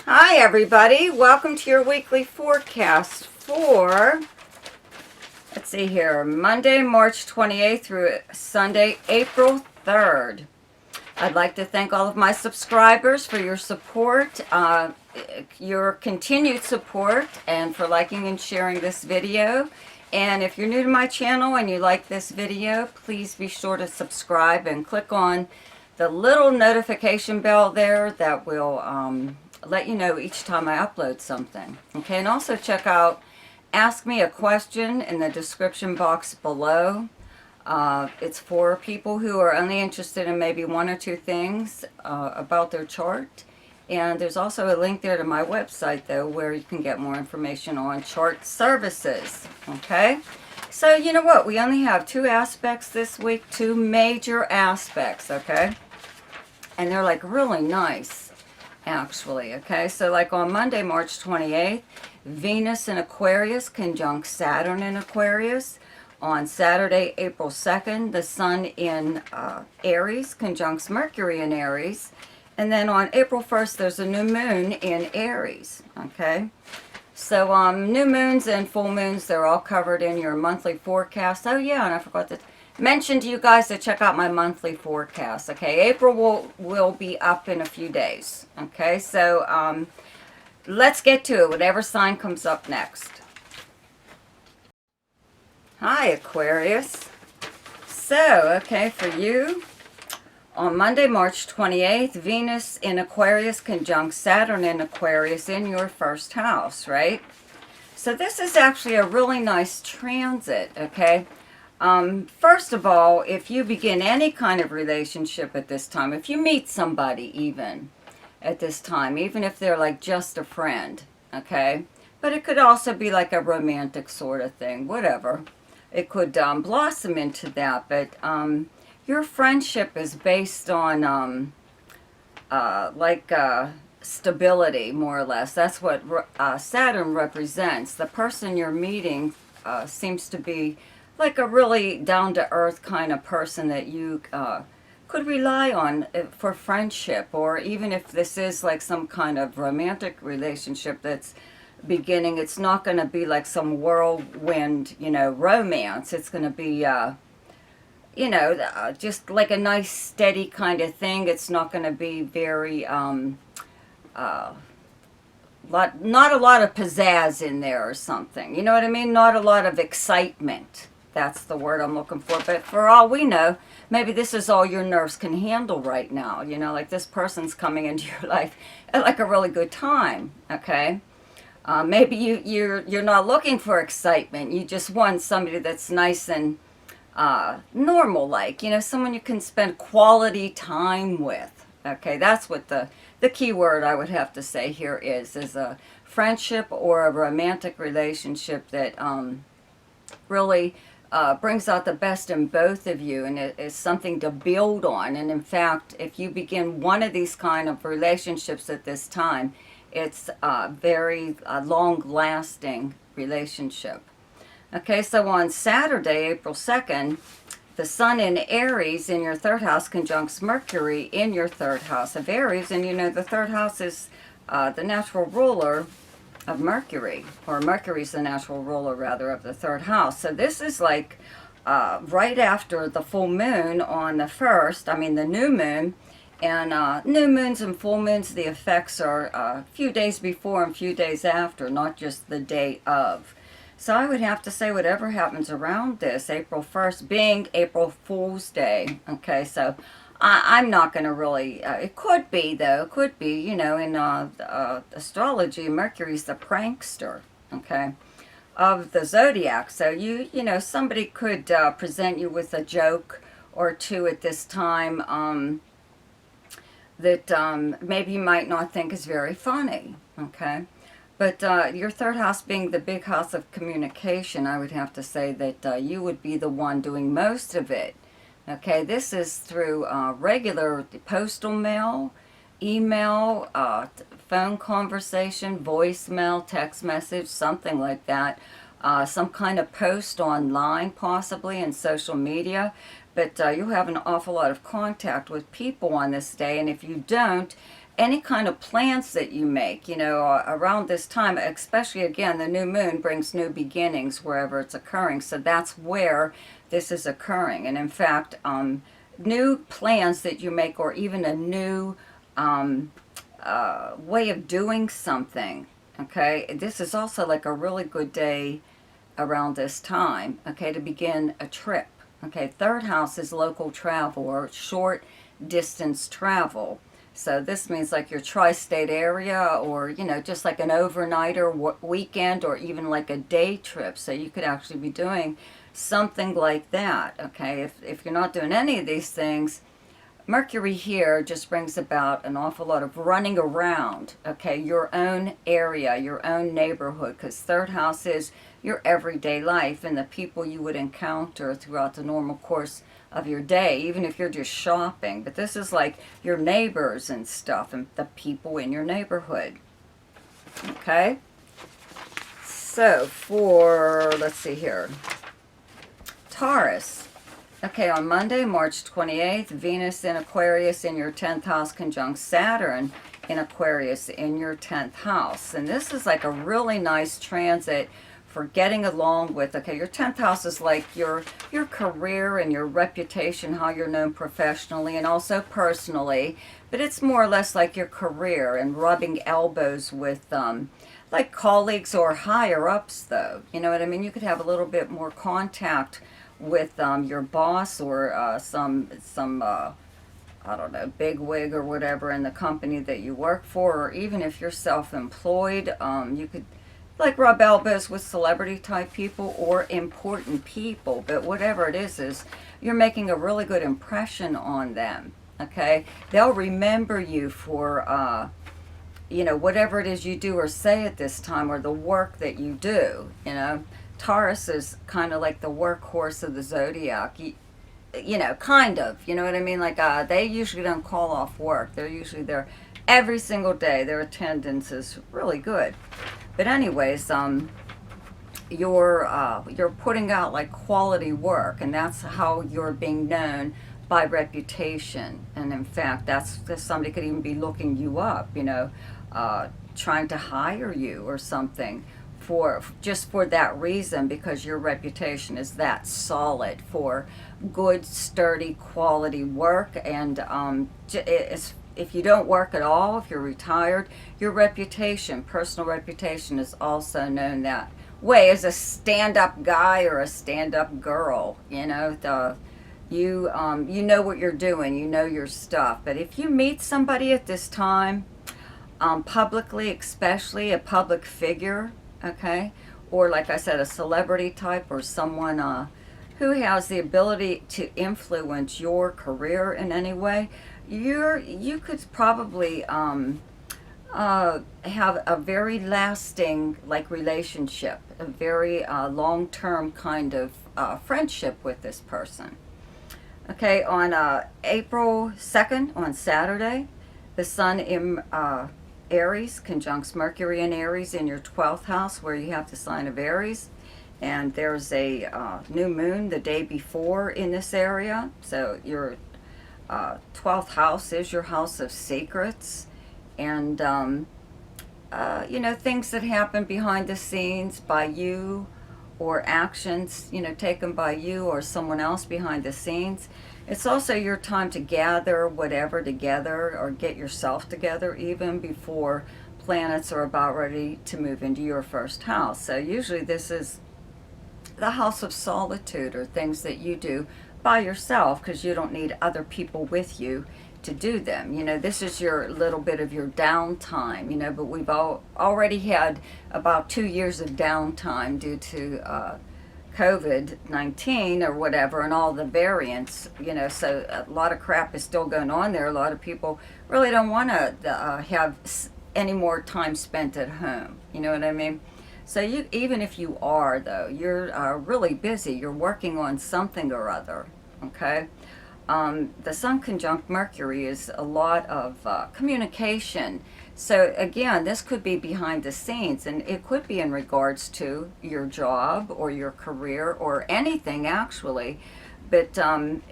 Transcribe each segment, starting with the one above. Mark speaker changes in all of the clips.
Speaker 1: Hi everybody, welcome to your weekly forecast for, let's see here, Monday, March 28th through Sunday, April 3rd. I'd like to thank all of my subscribers for your support, your continued support, and for liking and sharing this video. And if you're new to my channel and you like this video, please be sure to subscribe and click on the little notification bell there that will let you know each time I upload something. Okay, and also check out Ask Me a Question in the description box below. It's for people who are only interested in maybe one or two things about their chart. And there's also a link there to my website, though, where you can get more information on chart services. Okay? So, you know what? We only have two aspects this week, two major aspects, okay? And they're like really nice, actually, okay? So like on Monday, March 28th, Venus in Aquarius conjunct Saturn in Aquarius. On Saturday, April 2nd, the Sun in Aries conjuncts Mercury in Aries. And then on April 1st, there's a new moon in Aries, okay? So new moons and full moons, they're all covered in your monthly forecast. Oh yeah, and I forgot to mention to you guys to check out my monthly forecast, okay? April will be up in a few days, okay? So let's get to it, whatever sign comes up next. Hi, Aquarius. So, okay, for you, on Monday, March 28th, Venus in Aquarius conjunct Saturn in Aquarius in your first house, right? So this is actually a really nice transit, okay? First of all, if you begin any kind of relationship at this time, if you meet somebody even at this time, even if they're like just a friend, okay? But it could also be like a romantic sort of thing, whatever. It could blossom into that, but your friendship is based on stability, more or less. That's what Saturn represents. The person you're meeting seems to be like a really down-to-earth kind of person that you could rely on for friendship, or even if this is like some kind of romantic relationship that's beginning, it's not going to be like some whirlwind, romance. It's going to be just like a nice steady kind of thing. It's not going to be very not a lot of pizzazz in there or something, you know what I mean? Not a lot of excitement. That's the word I'm looking for. But for all we know, maybe this is all your nerves can handle right now. Like this person's coming into your life at like a really good time, okay? Maybe you're not looking for excitement. You just want somebody that's nice and normal, like, someone you can spend quality time with. Okay, that's what the key word I would have to say here is a friendship or a romantic relationship that really brings out the best in both of you, and it is something to build on. And in fact, if you begin one of these kind of relationships at this time, it's a very long-lasting relationship. Okay, so on Saturday, April 2nd, the Sun in Aries in your third house conjuncts Mercury in your third house of Aries. And the third house is the natural ruler of Mercury, or Mercury's the natural ruler, rather, of the third house. So this is like right after the full moon on the 1st, the new moon. And new moons and full moons, the effects are a few days before and a few days after, not just the day of. So I would have to say whatever happens around this, April 1st being April Fool's Day, okay, so I'm not going to really, it could be though, it could be, in astrology, Mercury's the prankster, okay, of the Zodiac. So somebody could present you with a joke or two at this time that maybe you might not think is very funny, okay? But your third house being the big house of communication, I would have to say that you would be the one doing most of it. Okay, this is through regular postal mail, email, phone conversation, voicemail, text message, something like that. Some kind of post online, possibly, in social media. But you'll have an awful lot of contact with people on this day, and if you don't, any kind of plans that you make, you know, around this time, especially again, the new moon brings new beginnings wherever it's occurring. So that's where this is occurring. And in fact, new plans that you make, or even a new way of doing something, okay, this is also like a really good day around this time, okay, to begin a trip. Okay, third house is local travel or short distance travel. So this means like your tri-state area, or, you know, just like an overnight or weekend, or even like a day trip. So you could actually be doing something like that, okay? If you're not doing any of these things, Mercury here just brings about an awful lot of running around, okay, your own area, your own neighborhood, because third house is your everyday life and the people you would encounter throughout the normal course of your day, even if you're just shopping. But this is like your neighbors and stuff, and the people in your neighborhood, okay? So for, let's see here, Taurus. Okay, on Monday, March 28th, Venus in Aquarius in your 10th house conjunct Saturn in Aquarius in your 10th house. And this is like a really nice transit for getting along with, okay, your 10th house is like your career and your reputation, how you're known professionally and also personally. But it's more or less like your career and rubbing elbows with like colleagues or higher ups, though. You know what I mean? You could have a little bit more contact with your boss, or some I don't know, big wig or whatever in the company that you work for, or even if you're self-employed, you could like rub elbows with celebrity type people or important people. But whatever it is you're making a really good impression on them, okay? They'll remember you for you know, whatever it is you do or say at this time, or the work that you do, you know. Taurus is kind of like the workhorse of the Zodiac, you know, kind of, you know what I mean? Like, they usually don't call off work. They're usually there every single day. Their attendance is really good. But anyways, you're putting out like quality work, and that's how you're being known, by reputation. And in fact, that's somebody could even be looking you up, you know, trying to hire you or something, just for that reason, because your reputation is that solid for good, sturdy, quality work. And if you don't work at all, if you're retired, your reputation, personal reputation, is also known that way, as a stand-up guy or a stand-up girl. You know, you know what you're doing, you know your stuff. But if you meet somebody at this time, publicly, especially a public figure, okay, or like I said, a celebrity type, or someone who has the ability to influence your career in any way, you could probably have a very lasting like relationship, a very long-term kind of friendship with this person. Okay, on April 2nd, on Saturday, the Sun in Aries conjuncts Mercury in Aries in your 12th house, where you have the sign of Aries. And there's a new moon the day before in this area. So your 12th house is your house of secrets. And, you know, things that happen behind the scenes by you, or actions, you know, taken by you or someone else behind the scenes. It's also your time to gather whatever together, or get yourself together even before planets are about ready to move into your first house. So usually this is the house of solitude, or things that you do by yourself because you don't need other people with you to do them. You know, this is your little bit of your downtime, you know, but we've already had about 2 years of downtime due to COVID-19 or whatever, and all the variants, you know, so a lot of crap is still going on there. A lot of people really don't want to have any more time spent at home, you know what I mean? So you, even if you are, though, you're really busy, you're working on something or other, okay? The Sun conjunct Mercury is a lot of communication. So again, this could be behind the scenes, and it could be in regards to your job or your career or anything actually. But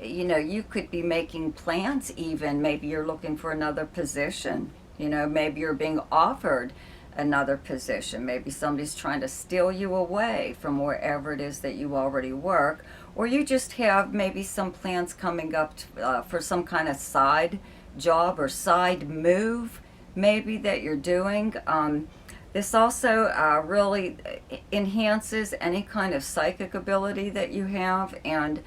Speaker 1: you know, you could be making plans even. Maybe you're looking for another position, You know, maybe you're being offered another position. Maybe somebody's trying to steal you away from wherever it is that you already work. Or you just have maybe some plans coming up for some kind of side job or side move maybe that you're doing. This also really enhances any kind of psychic ability that you have, and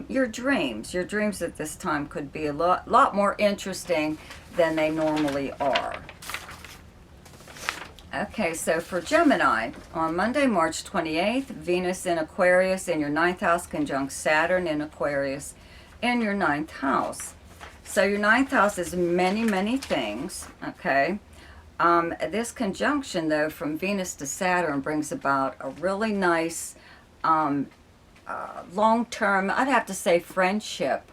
Speaker 1: your dreams. Your dreams at this time could be a lot more interesting than they normally are. Okay, so for Gemini, on Monday, March 28th, Venus in Aquarius in your 9th house conjunct Saturn in Aquarius in your 9th house. So your 9th house is many, many things, okay? This conjunction, though, from Venus to Saturn brings about a really nice long-term, I'd have to say friendship,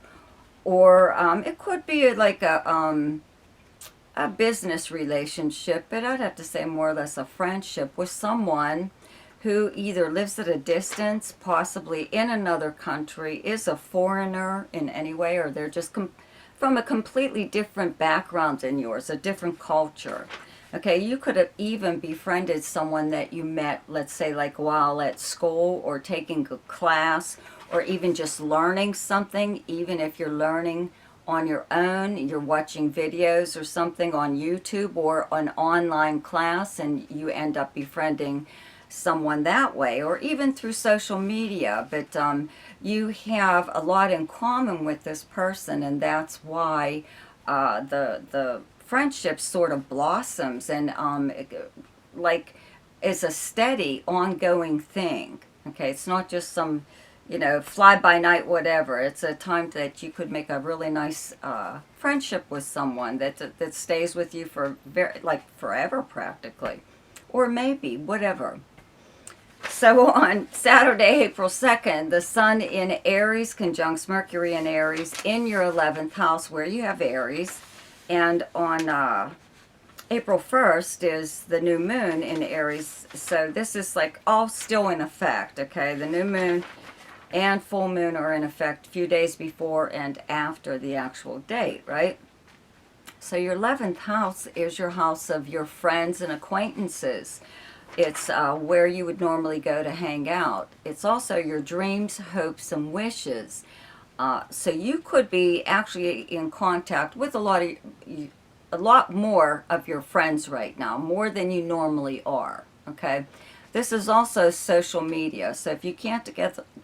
Speaker 1: or it could be like a business relationship, but I'd have to say more or less a friendship with someone who either lives at a distance, possibly in another country, is a foreigner in any way, or they're just from a completely different background than yours, a different culture. Okay, you could have even befriended someone that you met, let's say, like while at school or taking a class, or even just learning something. Even if you're learning on your own, you're watching videos or something on YouTube or an online class, and you end up befriending someone that way, or even through social media. But you have a lot in common with this person, and that's why the friendship sort of blossoms, and like is a steady ongoing thing. Okay, it's not just some, you know, fly by night whatever. It's a time that you could make a really nice friendship with someone that stays with you for like forever practically, or maybe whatever. So on Saturday, April 2nd, the Sun in Aries conjuncts Mercury in Aries in your 11th house where you have Aries. And on April 1st is the new moon in Aries. So this is like all still in effect, okay? The new moon and full moon are in effect a few days before and after the actual date, right? So your 11th house is your house of your friends and acquaintances. It's where you would normally go to hang out. It's also your dreams, hopes, and wishes. So you could be actually in contact with a lot more of your friends right now, more than you normally are, okay? This is also social media. So if you can't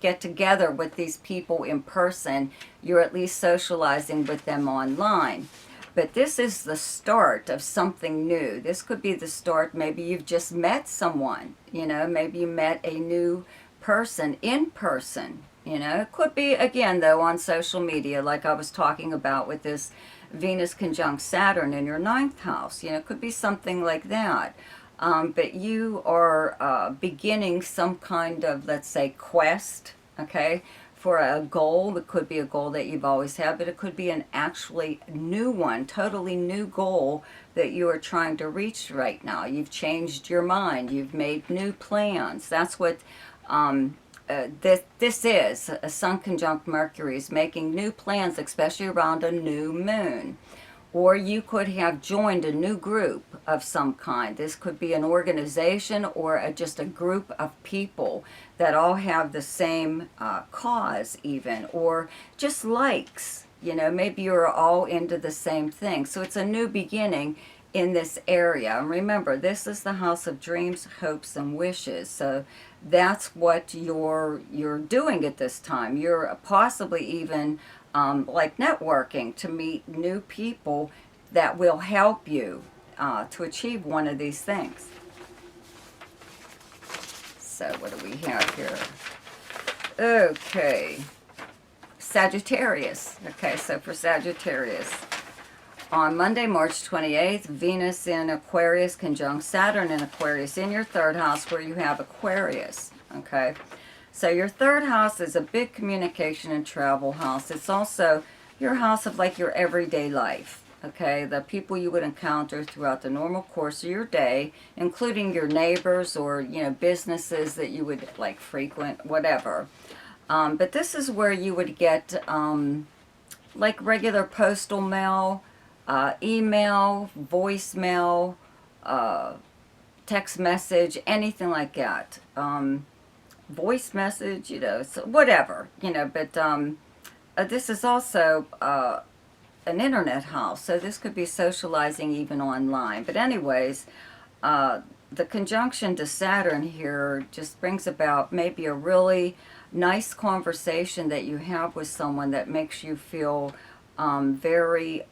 Speaker 1: get together with these people in person, you're at least socializing with them online. But this is the start of something new. This could be the start, maybe you've just met someone, you know, maybe you met a new person in person. You know, it could be, again, though, on social media, like I was talking about with this Venus conjunct Saturn in your 9th house. You know, it could be something like that. But you are beginning some kind of, let's say, quest, okay, for a goal. It could be a goal that you've always had, but it could be an actually new one, totally new goal that you are trying to reach right now. You've changed your mind. You've made new plans. That's what... this is a Sun conjunct Mercury is making new plans, especially around a new moon. Or you could have joined a new group of some kind. This could be an organization or just a group of people that all have the same cause even, or just likes. You know, maybe you're all into the same thing. So it's a new beginning in this area. And remember, this is the house of dreams, hopes, and wishes. So that's what you're doing at this time. You're possibly even like networking to meet new people that will help you to achieve one of these things. So what do we have here? Okay, Sagittarius. Okay, so for Sagittarius, on Monday, March 28th, Venus in Aquarius conjunct Saturn in Aquarius in your 3rd house where you have Aquarius, okay? So your 3rd house is a big communication and travel house. It's also your house of like your everyday life, okay? The people you would encounter throughout the normal course of your day, including your neighbors or, you know, businesses that you would like frequent, whatever. But this is where you would get like regular postal mail, email, voicemail, text message, anything like that. Voice message, so whatever, but this is also an internet house, so this could be socializing even online. But anyways, the conjunction to Saturn here just brings about maybe a really nice conversation that you have with someone that makes you feel very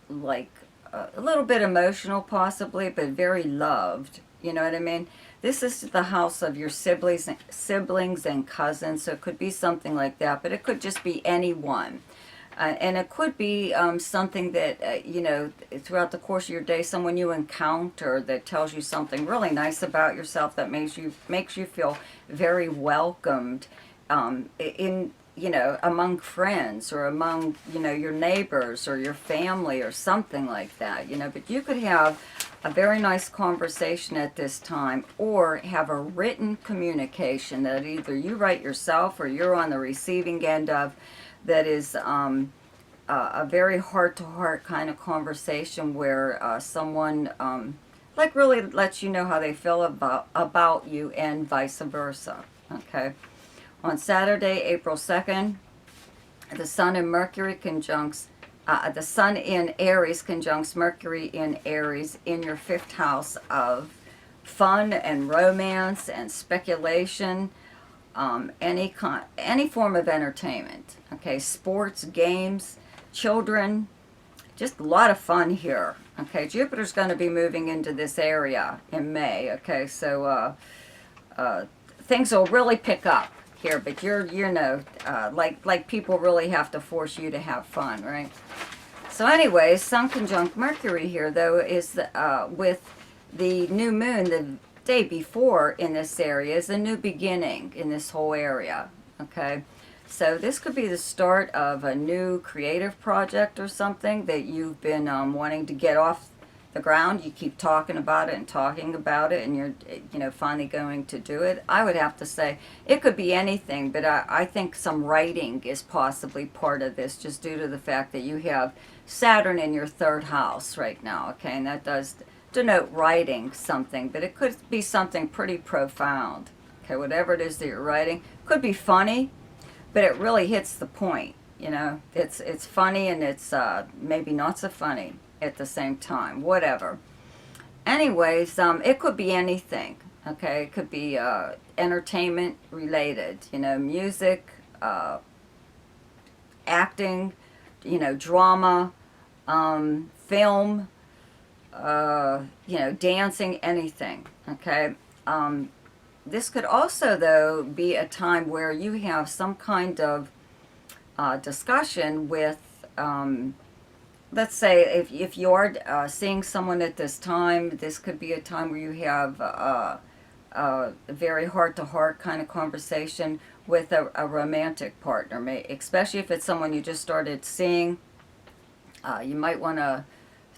Speaker 1: like a little bit emotional possibly, but very loved. You know what I mean? This is the house of your siblings and cousins, so it could be something like that, but it could just be anyone. And it could be something that, throughout the course of your day, someone you encounter that tells you something really nice about yourself that makes you feel very welcomed among friends or among, your neighbors or your family or something like that, But you could have a very nice conversation at this time, or have a written communication that either you write yourself or you're on the receiving end of, that is a very heart-to-heart kind of conversation where someone like really lets you know how they feel about you, and vice versa. Okay. On Saturday, April 2nd, the Sun and Mercury conjuncts, the Sun in Aries conjuncts Mercury in Aries in your 5th house of fun and romance and speculation, any form of entertainment. Okay, sports, games, children, just a lot of fun here. Okay, Jupiter's going to be moving into this area in May. Okay, so things will really pick up here, but like people really have to force you to have fun, right? So anyways, Sun conjunct Mercury here, though, is with the new moon the day before in this area, is a new beginning in this whole area. Okay, so this could be the start of a new creative project or something that you've been wanting to get off the ground. You keep talking about it, and you're finally going to do it. I would have to say it could be anything, but I think some writing is possibly part of this, just due to the fact that you have Saturn in your 3rd house right now. Okay, and that does denote writing something, but it could be something pretty profound. Okay, whatever it is that you're writing could be funny, but it really hits the point. It's funny, and it's maybe not so funny at the same time, whatever. Anyways, it could be anything. Okay, it could be entertainment related, music, acting, drama, film, dancing, anything. Okay. This could also, though, be a time where you have some kind of discussion with, let's say, if you are seeing someone at this time, this could be a time where you have a very heart-to-heart kind of conversation with a romantic partner, especially if it's someone you just started seeing. You might want to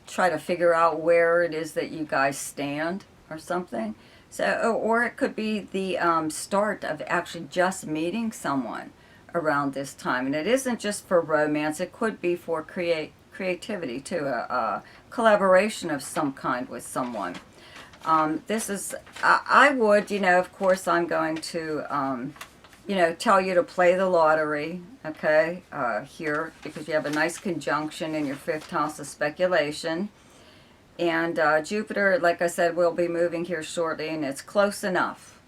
Speaker 1: try to figure out where it is that you guys stand or something. So, or it could be the start of actually just meeting someone around this time. And it isn't just for romance. It could be for creativity too, a collaboration of some kind with someone. This is, I would, of course I'm going to, tell you to play the lottery, okay, here, because you have a nice conjunction in your 5th house of speculation. And Jupiter, like I said, will be moving here shortly, and it's close enough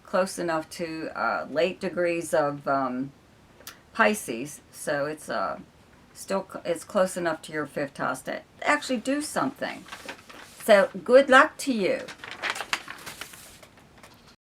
Speaker 1: to late degrees of Pisces. So it's it's close enough to your 5th house to actually do something. So good luck to you.